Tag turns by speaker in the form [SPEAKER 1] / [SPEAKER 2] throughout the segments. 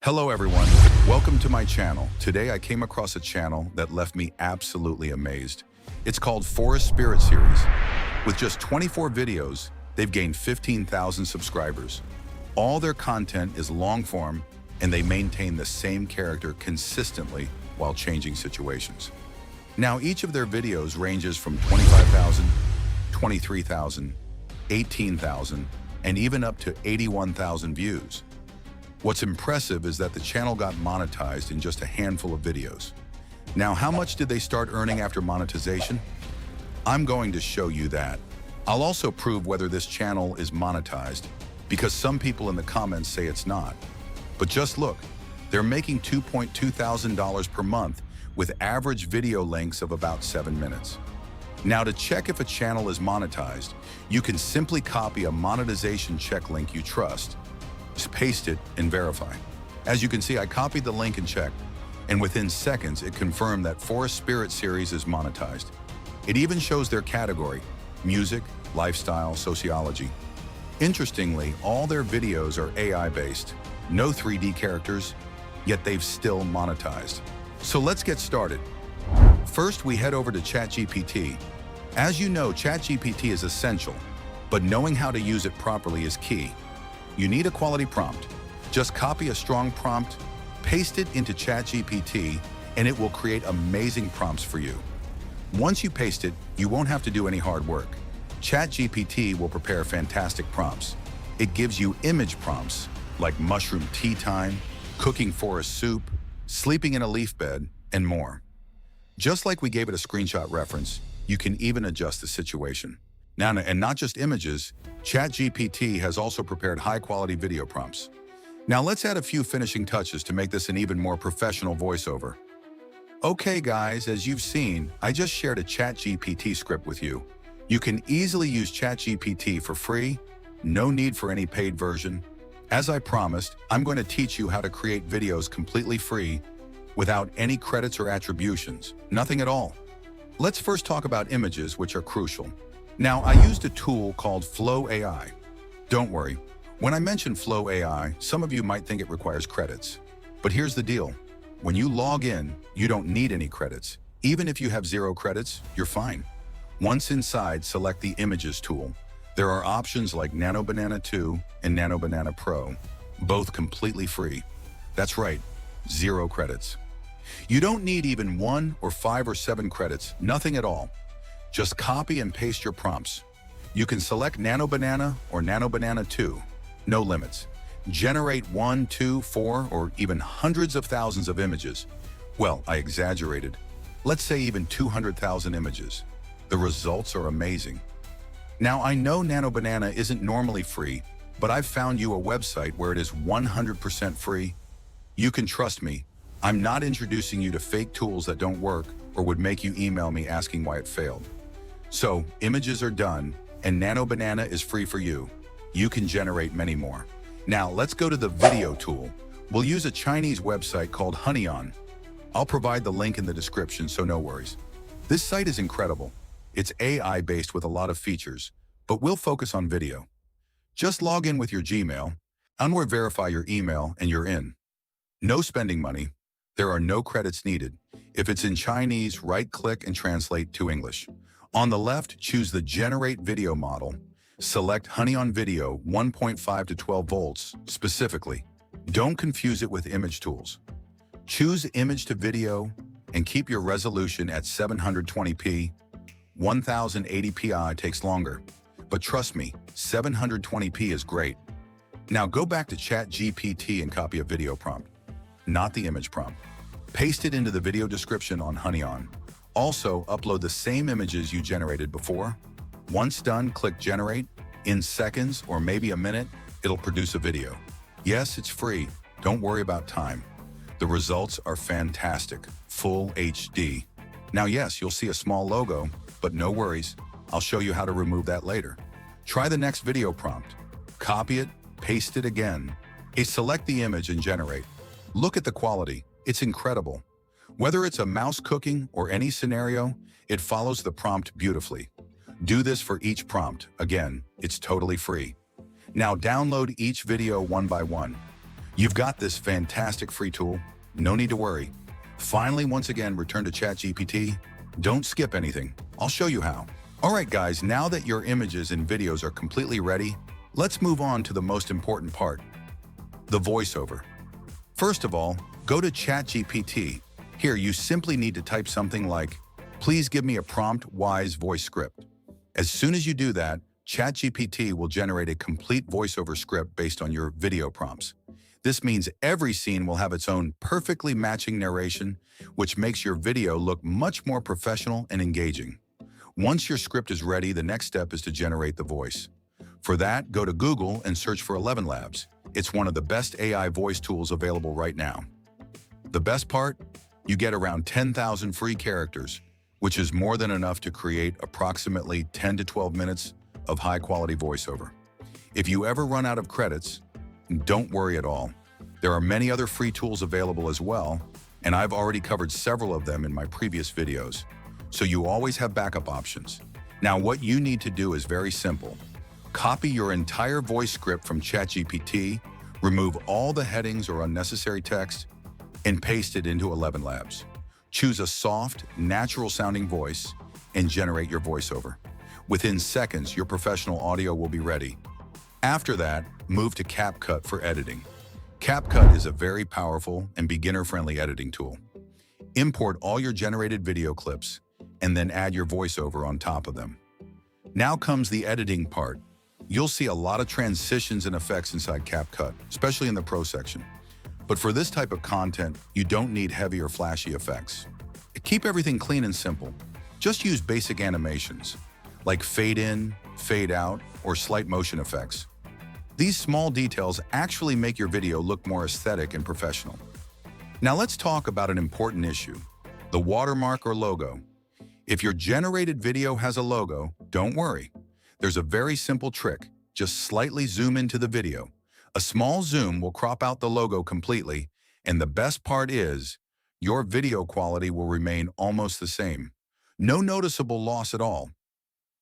[SPEAKER 1] Hello everyone, welcome to my channel. Today I came across a channel that left me absolutely amazed. It's called Forest Spirit Series. With just 24 videos, they've gained 15,000 subscribers. All their content is long form and they maintain the same character consistently while changing situations. Now each of their videos ranges from 25,000, 23,000, 18,000, and even up to 81,000 views. What's impressive is that the channel got monetized in just a handful of videos. Now, how much did they start earning after monetization? I'm going to show you that. I'll also prove whether this channel is monetized, because some people in the comments say it's not. But just look, they're making $2.2 thousand per month with average video lengths of about 7 minutes. Now, to check if a channel is monetized, you can simply copy a monetization check link you trust. Just paste it and verify. As you can see, I copied the link and checked, and within seconds it confirmed that Forest Spirit Series is monetized. It even shows their category: music, lifestyle, sociology. Interestingly, all their videos are AI-based, no 3D characters, yet they've still monetized. So let's get started. First, we head over to ChatGPT. As you know, ChatGPT is essential, but knowing how to use it properly is key. You need a quality prompt. Just copy a strong prompt, paste it into ChatGPT, and it will create amazing prompts for you. Once you paste it, you won't have to do any hard work. ChatGPT will prepare fantastic prompts. It gives you image prompts like mushroom tea time, cooking forest soup, sleeping in a leaf bed, and more. Just like we gave it a screenshot reference, you can even adjust the situation. Now, and not just images, ChatGPT has also prepared high-quality video prompts. Now let's add a few finishing touches to make this an even more professional voiceover. Okay guys, as you've seen, I just shared a ChatGPT script with you. You can easily use ChatGPT for free, no need for any paid version. As I promised, I'm going to teach you how to create videos completely free without any credits or attributions, nothing at all. Let's first talk about images, which are crucial. Now, I used a tool called Flow AI. Don't worry, when I mention Flow AI, some of you might think it requires credits. But here's the deal. When you log in, you don't need any credits. Even if you have 0 credits, you're fine. Once inside, select the Images tool. There are options like Nano Banana 2 and Nano Banana Pro, both completely free. That's right, 0 credits. You don't need even 1 or 5 or 7 credits, nothing at all. Just copy and paste your prompts. You can select Nano Banana or Nano Banana 2. No limits. Generate 1, 2, 4, or even hundreds of thousands of images. Well, I exaggerated. Let's say even 200,000 images. The results are amazing. Now, I know Nano Banana isn't normally free, but I've found you a website where it is 100% free. You can trust me. I'm not introducing you to fake tools that don't work or would make you email me asking why it failed. So, images are done, and Nano Banana is free for you. You can generate many more. Now, let's go to the video tool. We'll use a Chinese website called Hunyuan. I'll provide the link in the description, so no worries. This site is incredible. It's AI-based with a lot of features, but we'll focus on video. Just log in with your Gmail, and verify your email, and you're in. No spending money. There are no credits needed. If it's in Chinese, right-click and translate to English. On the left, choose the Generate Video model. Select Hunyuan Video 1.5 to 12 volts specifically. Don't confuse it with image tools. Choose Image to Video and keep your resolution at 720p. 1080p takes longer, but trust me, 720p is great. Now go back to ChatGPT and copy a video prompt, not the image prompt. Paste it into the video description on Hunyuan. Also, upload the same images you generated before. Once done, click Generate. In seconds or maybe a minute, it'll produce a video. Yes, it's free. Don't worry about time. The results are fantastic, full HD. Now, yes, you'll see a small logo, but no worries. I'll show you how to remove that later. Try the next video prompt. Copy it, paste it again. Select the image and generate. Look at the quality. It's incredible. Whether it's a mouse cooking or any scenario, it follows the prompt beautifully. Do this for each prompt. Again, it's totally free. Now download each video one by one. You've got this fantastic free tool. No need to worry. Finally, once again, return to ChatGPT. Don't skip anything. I'll show you how. All right, guys, now that your images and videos are completely ready, let's move on to the most important part, the voiceover. First of all, go to ChatGPT. Here, you simply need to type something like, "Please give me a prompt-wise voice script." As soon as you do that, ChatGPT will generate a complete voiceover script based on your video prompts. This means every scene will have its own perfectly matching narration, which makes your video look much more professional and engaging. Once your script is ready, the next step is to generate the voice. For that, go to Google and search for ElevenLabs. It's one of the best AI voice tools available right now. The best part? You get around 10,000 free characters, which is more than enough to create approximately 10 to 12 minutes of high-quality voiceover. If you ever run out of credits, don't worry at all. There are many other free tools available as well, and I've already covered several of them in my previous videos, so you always have backup options. Now, what you need to do is very simple. Copy your entire voice script from ChatGPT, remove all the headings or unnecessary text, and paste it into ElevenLabs. Choose a soft, natural-sounding voice and generate your voiceover. Within seconds, your professional audio will be ready. After that, move to CapCut for editing. CapCut is a very powerful and beginner-friendly editing tool. Import all your generated video clips and then add your voiceover on top of them. Now comes the editing part. You'll see a lot of transitions and effects inside CapCut, especially in the Pro section. But for this type of content, you don't need heavy or flashy effects. Keep everything clean and simple. Just use basic animations, like fade in, fade out, or slight motion effects. These small details actually make your video look more aesthetic and professional. Now let's talk about an important issue, the watermark or logo. If your generated video has a logo, don't worry. There's a very simple trick. Just slightly zoom into the video. A small zoom will crop out the logo completely, and the best part is, your video quality will remain almost the same. No noticeable loss at all.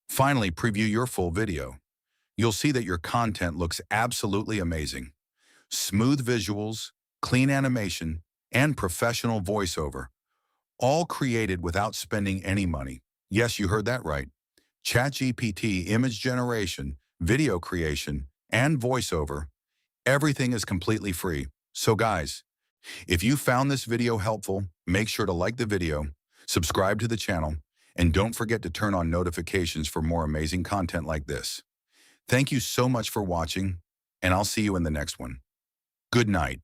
[SPEAKER 1] Finally, preview your full video. You'll see that your content looks absolutely amazing. Smooth visuals, clean animation, and professional voiceover, all created without spending any money. Yes, you heard that right. ChatGPT image generation, video creation, and voiceover, everything is completely free. So guys, if you found this video helpful, make sure to like the video, subscribe to the channel, and don't forget to turn on notifications for more amazing content like this. Thank you so much for watching, and I'll see you in the next one. Good night.